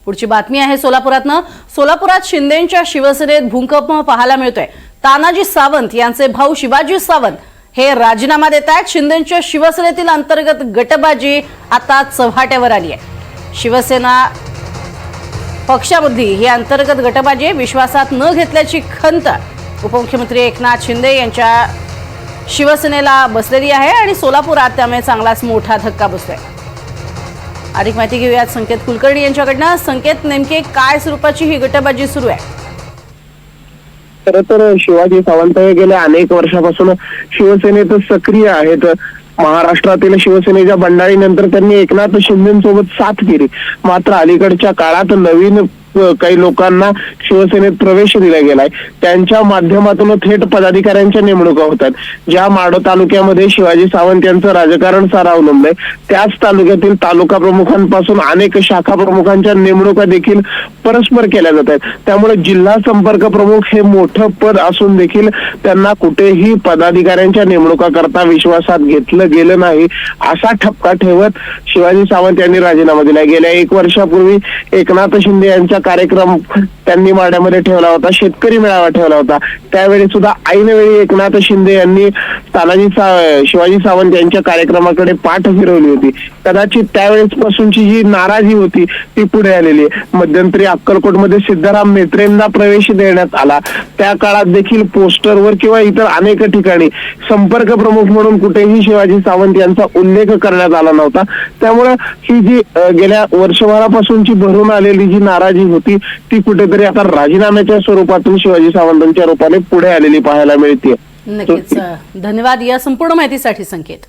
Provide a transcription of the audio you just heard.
पुढची बातमी आहे सोलापुरातनं। सोलापुरात शिंदेंच्या शिवसेनेत भूकंप पाहायला मिळतोय। तानाजी सावंत यांचे भाऊ शिवाजी सावंत हे राजीनामा देत आहेत। शिंदेंच्या शिवसेनेतील अंतर्गत गटबाजी आता चव्हाट्यावर आली आहे। शिवसेना पक्षामध्ये ही अंतर्गत गटबाजी विश्वासात न घेतल्याची खंत उपमुख्यमंत्री एकनाथ शिंदे यांच्या शिवसेनेला बसलेली आहे आणि सोलापुरात त्यामुळे चांगलाच मोठा धक्का बसतोय। अधिक माहिती घेऊयात संकेत कुलकर्णी यांच्याकडनं। संकेत, नेमके काय स्वरूपाची ही गटबाजी सुरू आहे? खरं तर शिवाजी सावंत हे गेल्या अनेक वर्षापासून शिवसेनेत सक्रिय आहेत। महाराष्ट्रातील शिवसेनेच्या बंडाळीनंतर त्यांनी एकनाथ शिंदेसोबत साथ केली, मात्र अलीकडच्या काळात नवीन काही लोकांना शिवसेनेत प्रवेश दिला गेलाय। त्यांच्या माध्यमातून थेट पदाधिकाऱ्यांच्या नेमणुका होतात। ज्या माढा तालुक्यामध्ये शिवाजी सावंत यांचं राजकारण सारं अवलंबलंय, त्याच तालुक्यातील तालुका प्रमुखांपासून अनेक शाखा प्रमुखांच्या नेमणुका देखील परस्पर केल्या जात आहेत। त्यामुळे जिल्हा संपर्क प्रमुख हे मोठं पद असून देखील त्यांना कुठेही पदाधिकाऱ्यांच्या नेमणुका करता विश्वासात घेतलं गेलं नाही, असा ठपका ठेवत शिवाजी सावंत यांनी राजीनामा दिला। गेल्या 1 वर्षापूर्वी एकनाथ शिंदे यांच्या कार्यक्रम त्यांनी माढ्यामध्ये ठेवला होता, शेतकरी मेळावा ठेवला होता। त्यावेळी सुद्धा ऐनवेळी एकनाथ शिंदे यांनी शिवाजी सावंत यांच्या कार्यक्रमाकडे पाठ फिरवली होती। कदाचित त्यावेळेस पासूनची जी नाराजी होती ती पुढे आलेली आहे। मध्यंतरी अक्कलकोटमध्ये सिद्धाराम म्हेत्रेंना प्रवेश देण्यात आला, त्या काळात देखील पोस्टरवर किंवा इतर अनेक ठिकाणी संपर्क प्रमुख म्हणून कुठेही शिवाजी सावंत यांचा उल्लेख करण्यात आला नव्हता। त्यामुळे ही जी गेल्या वर्षभरापासूनची भरून आलेली जी नाराजी होती ती कुठेतरी आता राजीनाम्याच्या स्वरूपातून शिवाजी सावंतांच्या रूपाने पुढे आलेली पाहायला मिळते। नक्कीच, धन्यवाद या संपूर्ण माहितीसाठी संकेत।